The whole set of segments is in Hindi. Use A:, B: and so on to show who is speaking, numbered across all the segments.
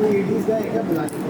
A: लेडीज का एक बुलाने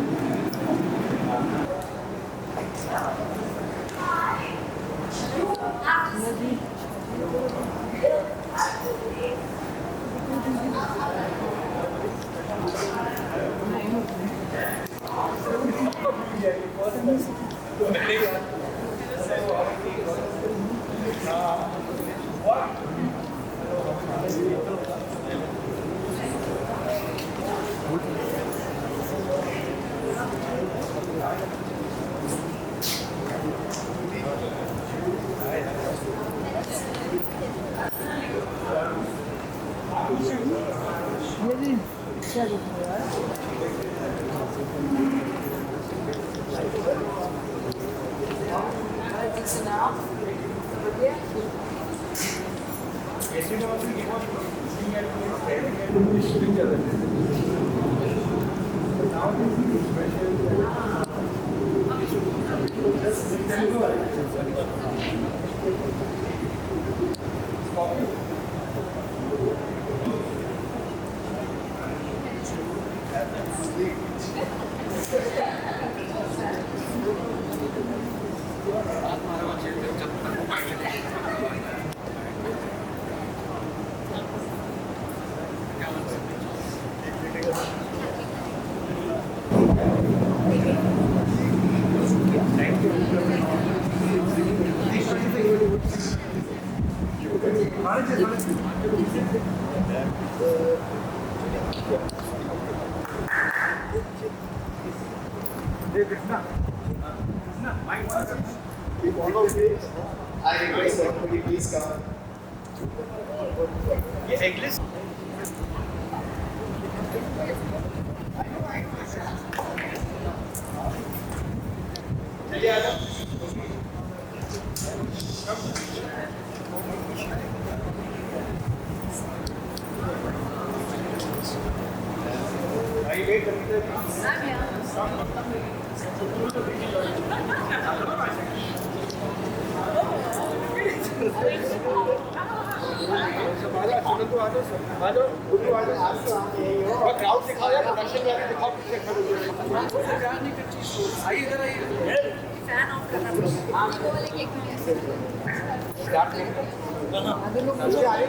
A: I request everybody please come. English. चलिए आ जाओ. भाई वेट करते क्राउड दिखाओ या प्रोडक्शन वाले दिखाओ कितने आइए इधर आइए फैन ऑफ करना पड़ेगा आप वो वाले केक स्टार्ट करें आए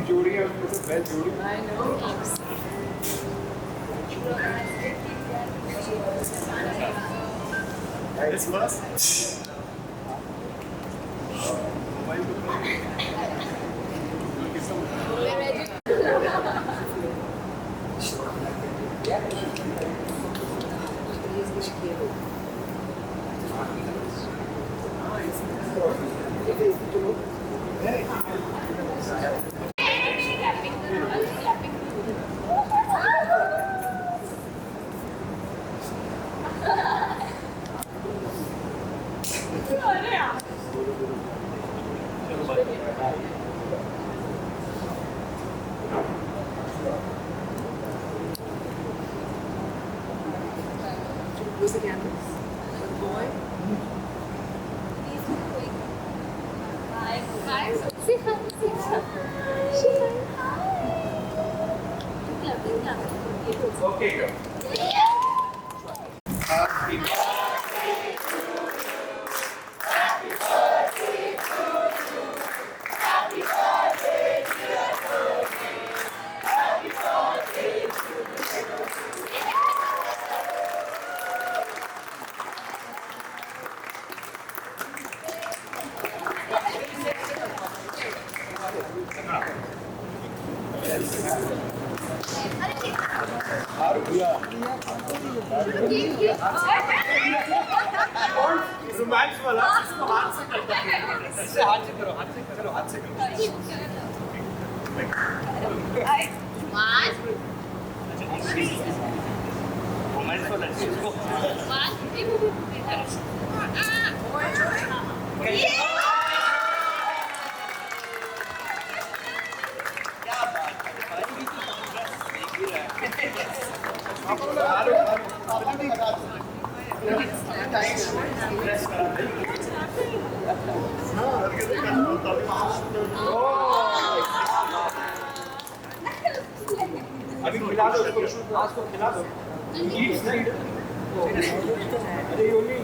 A: जोड़ी है उसमें तो बेस्ट जोड़ी I know This first. Who's the campus? The boy? He's quick. Hi. Hi. Say hi. Say hi. Say hi. Okay, go. Happy birthday to you. Happy birthday to you. Happy birthday, dear Tony. Happy birthday to you. Romance वाला इसको हाथ से करता है इससे हाथ से करो चलो हाथ से करो रोमांस वाला इसको क्या बात है
B: अभी खिला दो उसको, ग्लास को खिला दो। Eats, right? अरे योनी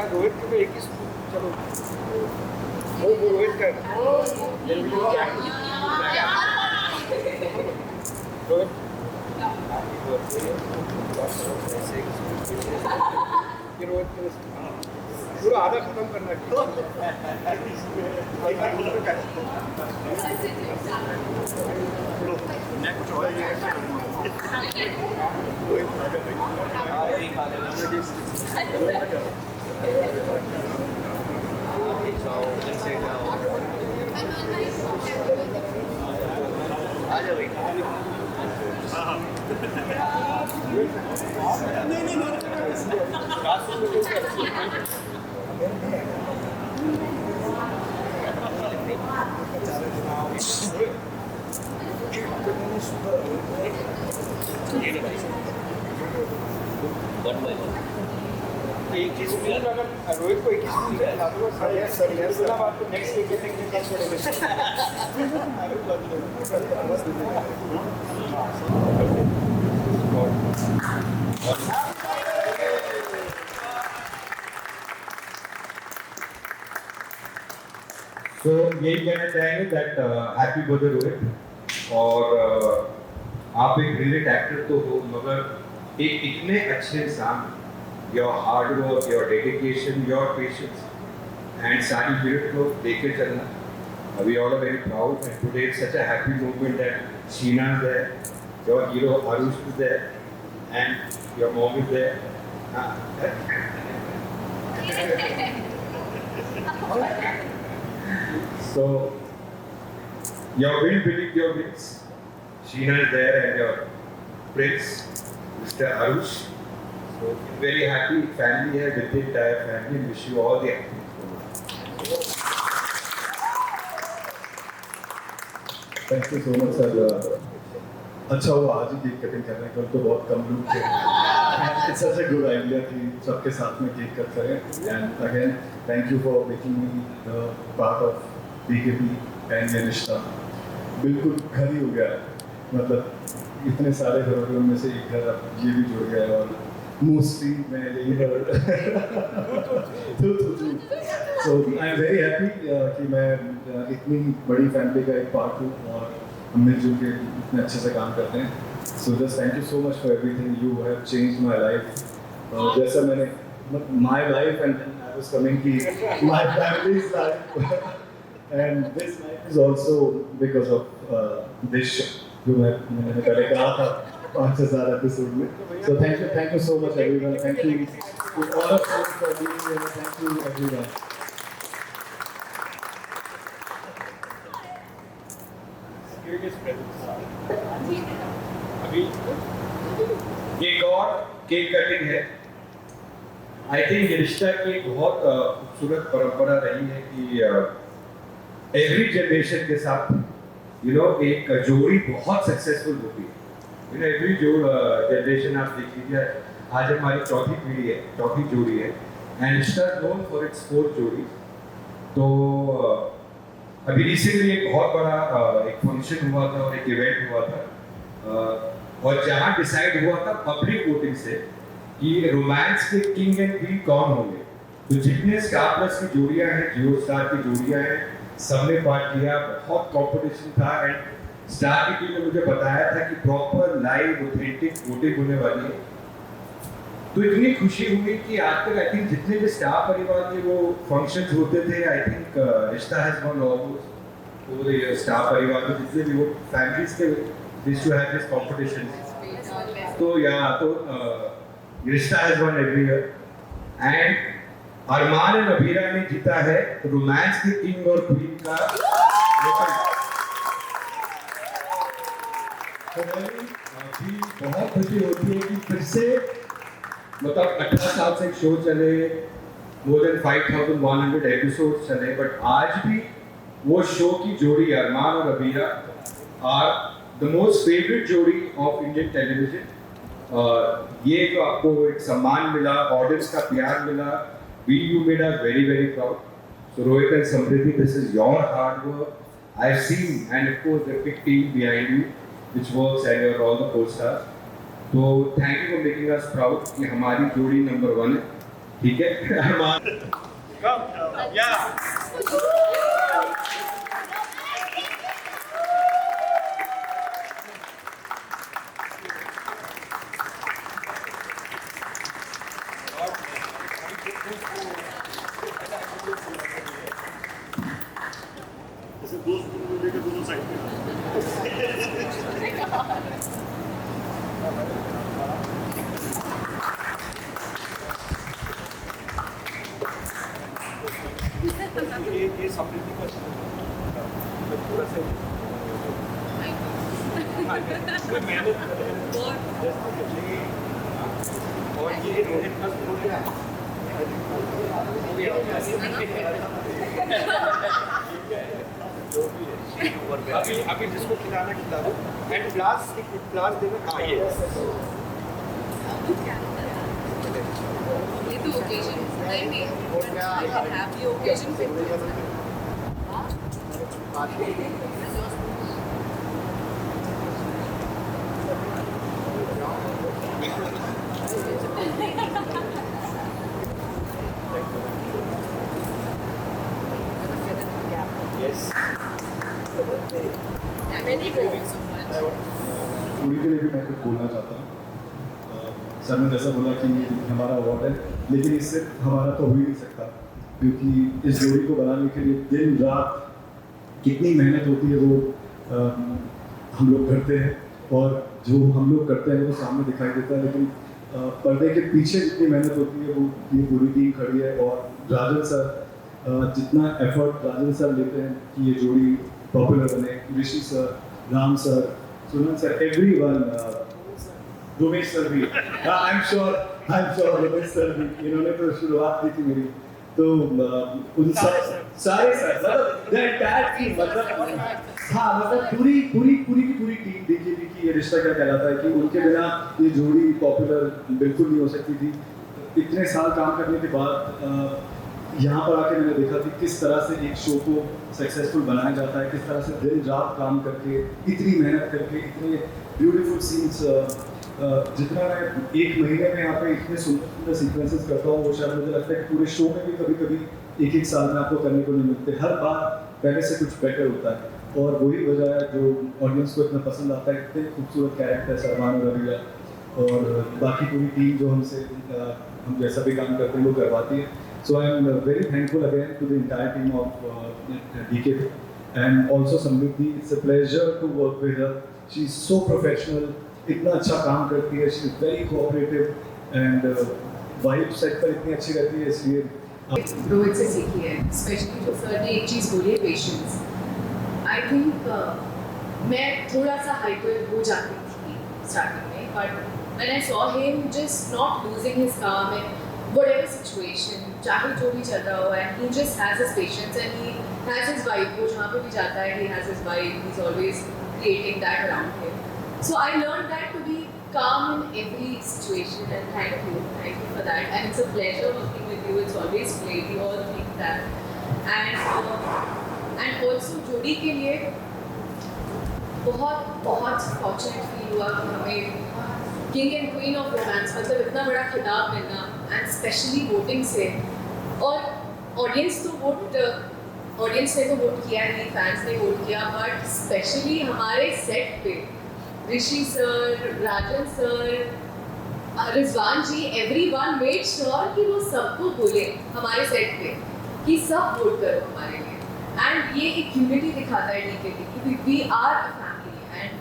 B: रोहित को एक ही चलो वो रोहित का रोहित पूरा आधा खत्म करना एक चीज अगर रोहित को एक ही स्कूल है बात तो नेक्स्ट वीक
C: तो यही कहना चाहेंगे दैट हैप्पी बर्थडे रोहित। और आप एक ग्रेट एक्टर तो हो, मगर एक इतने अच्छे इंसान, your hard work, your dedication, your patience and सारी यूनिट को लेके चलना, we all are very proud and today it's such a happy moment that Sheena is there, your hero Aarush is there and your mom is there. So, your wind beneath your wings, Sheena is there and your prince, Mr. Arush. So, very happy family here with the entire family and wish you all the happiness.
D: Thank you so much, sir. अच्छा हुआ आज ही केक कटिंग कर रहे हैं, कल तो बहुत कम लोग थे। It's such a good idea कि सबके साथ में केक कट करें। And again, thank you for making me the part of BKB and ये रिश्ता। बिल्कुल घर ही हो गया, मतलब इतने सारे घरों में से एक घर अब ये भी जुड़ गया है और मोस्टली मैं यही घर So I am very happy कि मैं इतनी बड़ी फैमिली का एक पार्ट हूँ और हम मिलजुल के इतने अच्छे से काम करते हैं। So just thank you so much for everything. You have changed my life. जैसा मैंने my life and then I was coming की my family's life and this life is also because of this show जो मैंने पहले कहा था 5,000 एपिसोड में। So thank you so much everyone. Thank you to all of you for being here. Thank you everyone.
C: अभी एक और केक कटिंग है। आई थिंक रिश्ता की एक बहुत खूबसूरत परंपरा रही है कि एवरी जनरेशन के साथ एक जोड़ी बहुत सक्सेसफुल होती है। एवरी जनरेशन आप देख लीजिए, आज हमारी चौथी पीढ़ी है, चौथी जोड़ी है एंड रिश्ता नोन फॉर इट्स फोर्थ जोड़ी। तो अभी रिसेंटली एक बहुत बड़ा एक फंक्शन हुआ था और एक इवेंट हुआ था और जहाँ डिसाइड हुआ था पब्लिक वोटिंग से कि रोमांस के किंग एंड क्वीन कौन होंगे। तो जितने स्टार प्लस की जोड़ियाँ हैं, जियो स्टार की जोड़ियाँ हैं, सबने पार्ट किया, बहुत कंपटीशन था एंड स्टार की टीम ने मुझे बताया था कि प्रॉपर लाइव ऑथेंटिक वोटिंग होने वाली है तो इतनी खुशी हुई कि आज तक आई थिंक जितने भी स्टार परिवार के वो फंक्शंस होते थे, I think Rishta has gone almost पूरे स्टार परिवार के जितने भी वो फैमिलीज के this to have this competition. तो Rishta has gone every year and Armaan and Abira ने जीता है रोमांस के किंग और क्वीन का अभी बहुत खुशी होती है कि फिर से मतलब 18 साल से शो चले, मोर देन 5100 एपिसोड चले, बट आज भी वो शो की जोड़ी अरमान और Abira are the most favourite जोड़ी ऑफ इंडियन टेलीविजन। ये जो आपको एक सम्मान मिला, ऑडियंस का प्यार मिला, you made us very very proud. So Rohit and Samriddhi, this is your hard work. I've seen, and of course the big team behind you, which works, and you're all the co-stars. So thank you for making us proud कि हमारी जोड़ी नंबर 1 है, ठीक है? अरमान,
B: Come, yeah. जैसे दोस्त लेके दोनों साइड पे ये समृद्धि का पूरा से मेहनत कर रहे हैं और ये रोहित का अभी जिसको खिलाना खिला दो एंड ग्लास देना। हाँ ये
A: तो ओकेजन नहीं I can have the occasion पे
B: yes
A: Thank you so much.
D: पूरी के लिए भी मैं कुछ बोलना चाहता हूँ। सर ने जैसा बोला कि हमारा अवार्ड है, लेकिन इससे हमारा तो हो ही नहीं सकता, क्योंकि इस जोड़ी को बनाने के लिए दिन रात कितनी मेहनत होती है वो हम लोग करते हैं, और जो हम लोग करते हैं वो सामने दिखाई देता है, लेकिन पर्दे के पीछे जितनी मेहनत होती है वो ये पूरी टीम खड़ी है। और राजन सर जितना एफर्ट राजन सर लेते हैं कि ये जोड़ी पॉपुलर बने, ऋषि सर, राम सर, सुमन सर, एवरीवन, रोमेश सर भी, I am sure Romesh sir भी, इन्होंने तो शुरुआत की थी मेरी, तो उन सारे सर मतलब द एंटायर टीम, मतलब हाँ मतलब पूरी टीम देखिए कि ये रिश्ता क्या कहलाता है, कि उनके बिना ये जोड़ी पॉपुलर बिल्कुल नहीं हो सकती थी। इतने साल काम करने के बाद यहाँ पर आके मैंने देखा कि किस तरह से एक शो को सक्सेसफुल बनाया जाता है, किस तरह से दिन रात काम करके, इतनी मेहनत करके, इतने ब्यूटीफुल सीन्स, जितना मैं एक महीने में यहाँ पे इतने सुंदर सीक्वेंसेस करता हूँ, वो शायद मुझे लगता है कि पूरे शो में भी कभी एक साल में आपको करने को नहीं मिलते। हर बार पहले से कुछ बेटर होता है, और वही वजह है जो ऑडियंस को इतना पसंद आता है। इतने खूबसूरत कैरेक्टर्स अरमान और अबीरा और बाकी पूरी टीम जो हमसे हम जैसा भी काम करते हैं वो करवाती है। So I am very thankful again to the entire team of DKP and also Samriddhi. It's a pleasure to work with her. She's so professional. इतना अच्छा काम करती है. She's very cooperative and vibe set पर इतनी अच्छी रहती है, इसलिए
A: रोहित से सीखी है, स्पेशली जो सर ने एक चीज़ बोली है, पेशेंस। आई थिंक मैं थोड़ा सा हाइपर हो जाती थी स्टार्टिंग में, but when I saw him just not losing his calm in whatever situation, चाहे जो भी चल रहा हो, and he just has his patience and he has his vibe. वो जहाँ पे भी जाता है, he has his vibe. He's always creating that around him. So I learned that to be calm in every situation, and thank you for that. And it's a pleasure working with you. It's always great. We all think that. And also जोड़ी के लिए बहुत fortunate feel हुआ कि हमें king and queen of romance, मतलब इतना बड़ा खिताब मिलना, एंड स्पेशली वोटिंग से। और ऑडियंस ने तो वोट किया ही, फैंस ने वोट किया, बट स्पेशली हमारे सेट पे ऋषि सर, राजन सर, रिजवान जी everyone made sure कि वो सबको बोले हमारे सेट पे कि सब वोट करो हमारे लिए, एंड ये एक यूनिटी दिखाता है DKP कि we are a family and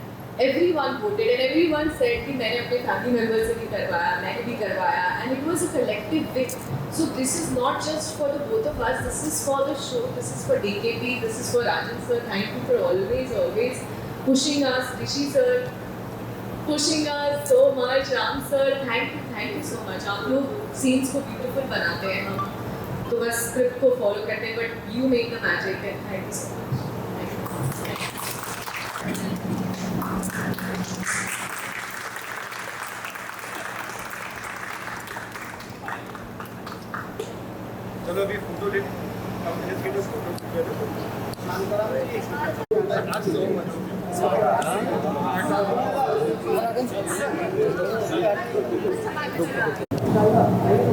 A: everyone voted and everyone said कि मैंने अपने family member से भी करवाया, मैंने भी करवाया, and it was a collective win. So this is not just for the both of us, this is for the show, this is for DKP, this is for Rajan sir. Thank you for always pushing us, Rishi sir pushing us so much, Ram sir, thank you so much. आप लोग scenes को beautiful बनाते हैं, हम तो बस script को follow करते हैं, but you make the magic and thank you so much.
B: चलो अभी फोटो ले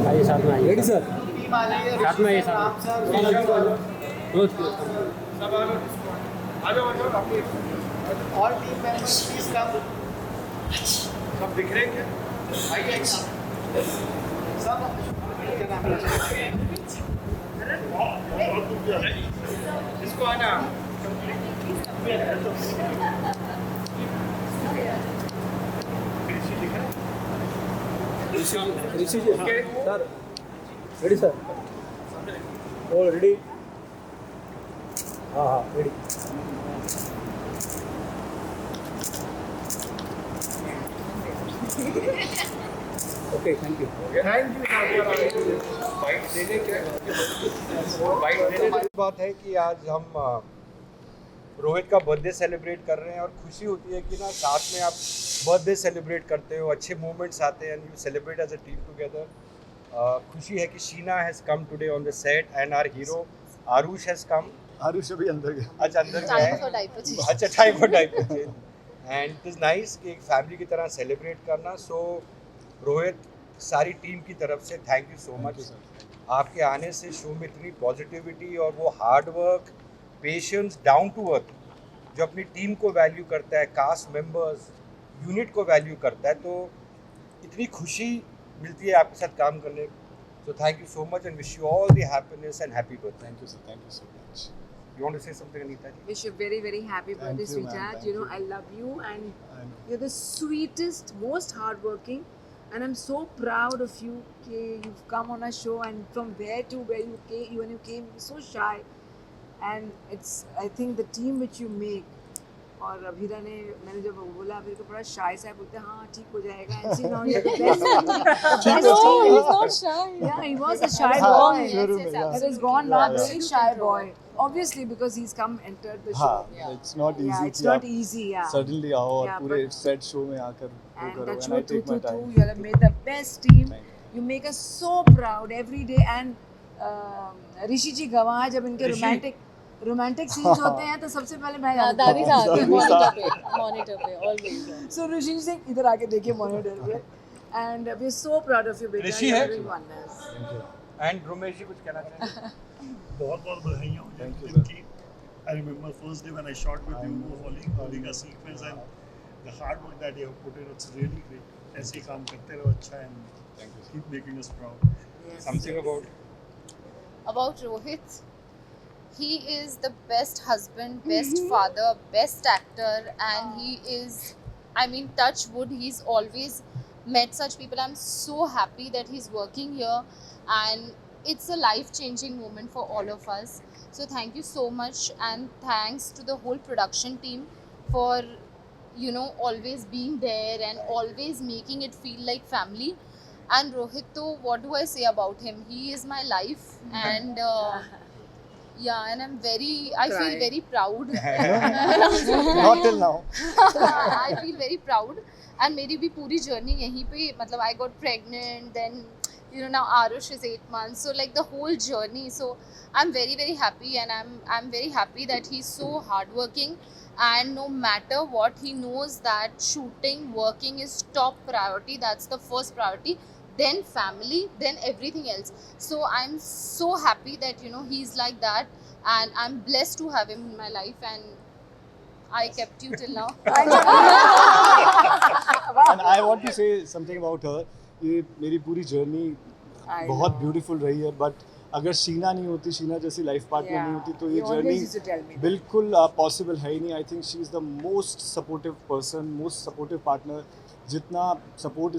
E: आइए साथ में आइए। रेडी सर, साथ में आइए, साथ में।
B: सब आ जाओ all team members please come. सब दिख रहे हैं क्या? आइए सब इसको आना
E: Rishi ji sir, ready sir, all ready? हाँ हाँ रेडी। Okay thank you.
B: बात है कि आज हम रोहित का बर्थडे सेलिब्रेट कर रहे हैं और खुशी होती है कि ना साथ में आप बर्थडे सेलिब्रेट करते हो, अच्छे मोमेंट्स आते हैं and you celebrate as a team together. खुशी है कि Sheena has come today on the set and our hero Aarush has come.
D: Aarush अभी अंदर गया।
B: अच्छा अंदर गया है, अच्छा time for diaper change and it is nice कि एक फैमिली की तरह सेलिब्रेट करना। सो रोहित, सारी टीम की तरफ से थैंक यू सो मच। आपके आने से शो में इतनी पॉजिटिविटी और वो hard work, patience, down to earth, जो अपनी टीम को वैल्यू करता है, कास्ट मेंबर्स, यूनिट को वैल्यू करता है, तो इतनी खुशी मिलती है आपके साथ काम करने। So thank you so much and wish you all the happiness and happy birthday.
D: Thank you sir, thank you so much.
B: You want to say something, Anita ji?
F: Wish you very happy birthday,
D: you, ma'am.
F: sweetheart.
D: Thank
F: You know
D: you.
F: I love you and
D: I know.
F: you're the sweetest, most hardworking, and I'm so proud of you. Okay, you've come on our show, and from there to where you came, when you came, you were so shy, and it's I think the team which you make. और अभीरा ने मैंने जब बोला अभीर को बड़ा शाय सा बोलते हाँ ठीक हो जाएगा and see now you're the best team.
G: He's not shy.
F: Yeah, he was a shy
D: हाँ,
F: boy.
D: शुरू में, yeah.
F: It is gone now,
D: Yeah, yeah.
F: very shy boy. Obviously because he's come entered the show.
D: हाँ, it's not easy
F: Yeah, it's
D: कि
F: not
D: आप
F: easy. Yeah.
D: suddenly आओ और
F: Yeah,
D: पूरे
F: but-
D: सेट शो में आकर वो
F: And
D: करो
F: that's
D: and I
F: what
D: take my time.
F: you have made the best team.
D: Thank you.
F: You make us so proud every day. And ऋषि जी गवाह जब इनके रोमांटिक सीन्स होते हैं तो सबसे पहले मैं
G: हाँ,
F: जाती
G: दादी साहब
F: हूँ।
G: मॉनिटर पे always.
F: So ऋषि जी इधर आके देखिए मॉनिटर पे and we're so proud of you बेटा,
B: ऋषि
F: you're
B: है?
F: doing wonders.
B: एंड रोमेश जी कुछ कहना चाहेंगे?
H: बहुत बधाइयाँ मुझे
D: Thank you,
H: दिन की। I remember first day when I shot with you, holding a sequence and the hard work that you have put in, it's really great. ऐसे ही काम करते रहो अच्छा and
D: Thank you, sir.
H: keep making us proud.
F: Yes,
B: something
F: yes.
B: About
G: About Rohit, he is the best husband, best father, best actor, and he is, I mean, touch wood, he's always met such people. I'm so happy that he's working here, and it's a life-changing moment for all of us. So thank you so much, and thanks to the whole production team for, you know, always being there and always making it feel like family. And Rohit, though, what do I say about him? He is my life, and yeah, and I feel
F: Crying.
G: very proud.
D: Not till now.
G: I feel very proud, and मेरी भी पूरी journey यहीं पे, मतलब I got pregnant, then you know now Arush is 8 months, so like the whole journey. So I'm very happy, and I'm very happy that he's so hardworking, and no matter what, he knows that shooting, working is top priority. That's the first priority. Then family, then everything else. So I'm so happy that you know he's like that, and I'm blessed to have him in my life, and I kept you till now.
D: And I want to say something about her.
H: ये मेरी पूरी जर्नी
F: I
H: बहुत
F: know.
H: ब्यूटीफुल रही है, बट अगर शीना नहीं होती, शीना जैसी लाइफ पार्टनर नहीं होती तो ये
F: You always
H: journey
F: used to tell me that.
H: बिल्कुल पॉसिबल है ही नहीं. I think she is the most supportive person, most supportive partner. जितना सपोर्ट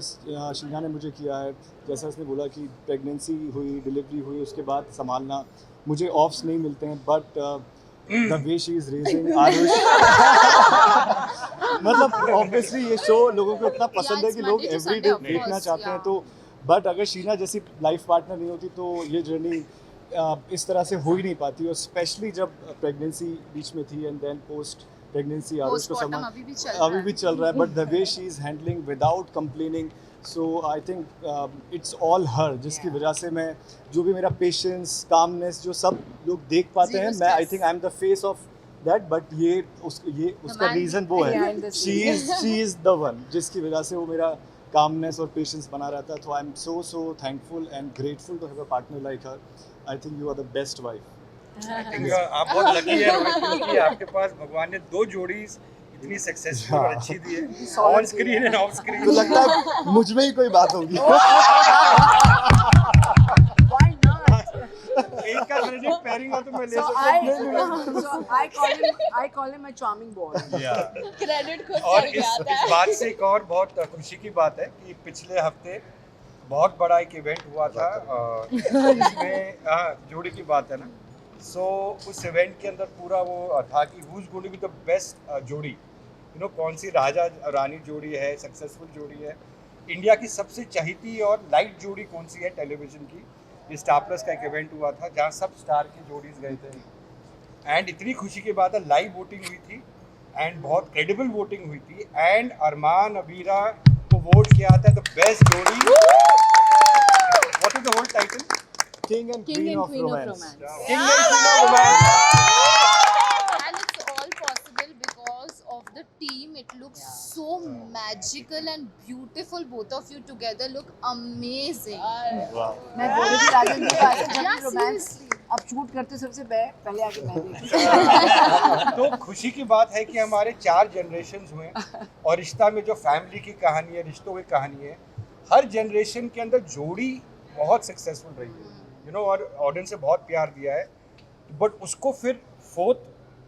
H: शीना ने मुझे किया है, जैसा उसने बोला कि प्रेगनेंसी हुई, डिलीवरी हुई, उसके बाद संभालना, मुझे ऑफ्स नहीं मिलते हैं, but the way she is raising Aarush मतलब ऑब्वियसली ये शो लोगों को इतना पसंद है कि लोग
G: Monday to
H: every day
G: Sunday, of
H: देखना
G: course,
H: चाहते हैं.
G: yeah.
H: तो बट अगर शीना जैसी लाइफ पार्टनर नहीं होती तो ये जर्नी इस तरह से हो ही नहीं पाती. और स्पेशली जब प्रेगनेंसी बीच में थी and then post pregnancy Aarush को
G: Postpartum अभी भी चल रहा है.
H: But the way she is handling without complaining. So I think it's all her, जिसकी वजह से मैं जो भी मेरा पेशेंस, कामनेस जो सब लोग देख पाते हैं,
G: Zero
H: मैं आई
G: stress.
H: Think I am the face of that. But ये उसका
G: man
H: रीज़न वो है,
F: behind the
H: she is the one जिसकी वजह से वो मेरा कामनेस और पेशेंस बना रहता है. तो I am so thankful and grateful to have a partner like her. I think you are the best wife.
B: आप बहुत लकी है रोहित, क्योंकि आपके पास भगवान ने 2 जोड़ी इतनी सक्सेसफुल और अच्छी दी है, ऑन स्क्रीन एंड ऑफ
H: तो
B: स्क्रीन.
H: लगता है मुझ में ही कोई बात होगी.
F: Why not?
B: एक का क्रेडिट पेयरिंग हो तो मैं ले
F: So
B: सकता
F: I call him a charming boy.
B: हूं.
G: क्रेडिट खुद
B: और
G: चल
B: इस
G: जाता है.
B: बात से एक और बहुत खुशी की बात है कि पिछले हफ्ते बहुत बड़ा एक इवेंट हुआ था जिसमें जोड़ी की बात है ना. सो उस इवेंट के अंदर पूरा वो था कि who is going to be the best जोड़ी, यू नो, कौन सी राजा रानी जोड़ी है, सक्सेसफुल जोड़ी है, इंडिया की सबसे चहीती और लाइट जोड़ी कौन सी है टेलीविजन की. ये स्टार प्लस का एक इवेंट हुआ था जहाँ सब स्टार की जोड़ीज गए थे. एंड इतनी खुशी की बात है, लाइव वोटिंग हुई थी एंड बहुत क्रेडिबल वोटिंग हुई थी. एंड अरमान अबीरा को वोट किया था द बेस्ट जोड़ी. What is the whole title?
H: King and Queen of Romance.
B: King and Queen of Romance.
G: And it's all possible because of the team. It looks so magical and beautiful. Both of you together look amazing.
H: Wow.
F: मैं बोल रही थी राजन जी ऐसे जब
G: Yeah,
F: रोमांस
G: seriously.
F: अब शूट करते सबसे पहले आके मैं देखी.
B: तो खुशी की बात है कि हमारे 4 जनरेशंस हुए और रिश्ता में जो फैमिली की कहानी है, रिश्तों की कहानी है, हर जनरेशन के अंदर जोड़ी बहुत सक्सेसफुल रही है, यू नो, और ऑडियंस से बहुत प्यार दिया है. बट उसको फिर 4th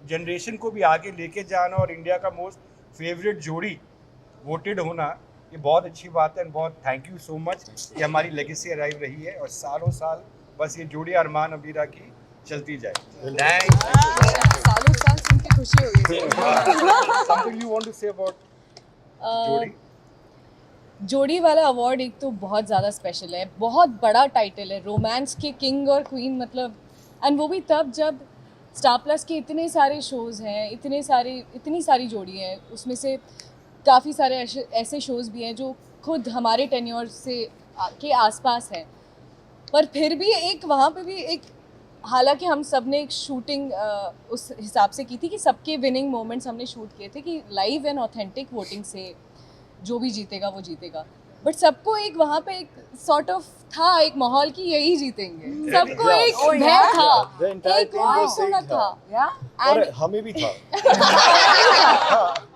B: जनरेशन को भी आगे लेके जाना और इंडिया का मोस्ट फेवरेट जोड़ी वोटेड होना, ये बहुत अच्छी बात है. एंड बहुत थैंक यू सो मच कि हमारी लेगेसी अराइव रही है और सालों साल बस ये जोड़ी अरमान अबीरा की चलती जाए.
A: सालों साल सुन के खुशी हो गई.
B: Something you want to say about जोड़ी?
A: जोड़ी वाला अवार्ड एक तो बहुत ज़्यादा स्पेशल है, बहुत बड़ा टाइटल है, रोमांस के किंग और क्वीन, मतलब. एंड वो भी तब जब स्टार प्लस के इतने सारे शोज़ हैं, इतनी सारी जोड़ी हैं, उसमें से काफ़ी सारे ऐसे शोज़ भी हैं जो खुद हमारे टेन्योर से के आसपास हैं. पर फिर भी एक वहाँ पे भी एक, हालांकि हम सब ने एक शूटिंग उस हिसाब से की थी कि सबके विनिंग मोमेंट्स हमने शूट किए थे कि लाइव एंड ऑथेंटिक वोटिंग से जो भी जीतेगा वो जीतेगा. बट सबको एक वहाँ पे एक सॉर्ट ऑफ था एक माहौल कि यही जीतेंगे. सबको एक भय था,
H: The entire
A: एक
H: team was
A: वहाँ
H: saying
A: थोड़ा था.
F: Yeah?
H: और
A: And
H: हमें भी था.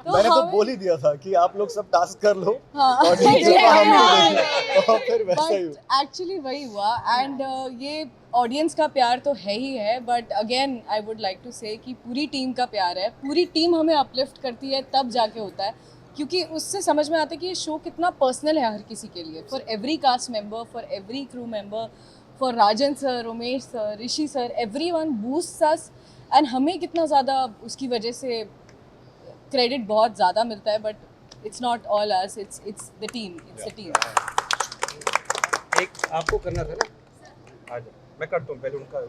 A: तो
H: मैंने तो
A: हमें-
H: बोल ही दिया था कि आप लोग सब टास्क कर लो
A: हाँ.
H: और नीचे का हम लोग देखेंगे. और फिर वैसा ही हुआ.
A: बट एक्चुअली वही हुआ. एंड ये ऑडियंस का प्यार तो है ही है, but again I would like to say कि पूरी टीम का प्यार है. पूरी टीम हमें अपलिफ्ट करती है तब जाके होता है, क्योंकि उससे समझ में आता है कि ये शो कितना पर्सनल है हर किसी के लिए. For every cast member, for every crew member, for Rajan sir, Romesh sir, Rishi sir, everyone boosts us. And हमें कितना ज़्यादा उसकी वजह से क्रेडिट बहुत ज़्यादा मिलता है. But it's not all us, it's the team, it's the team.
B: एक आपको करना था ना, आ जाओ, मैं करता हूँ पहले उनका.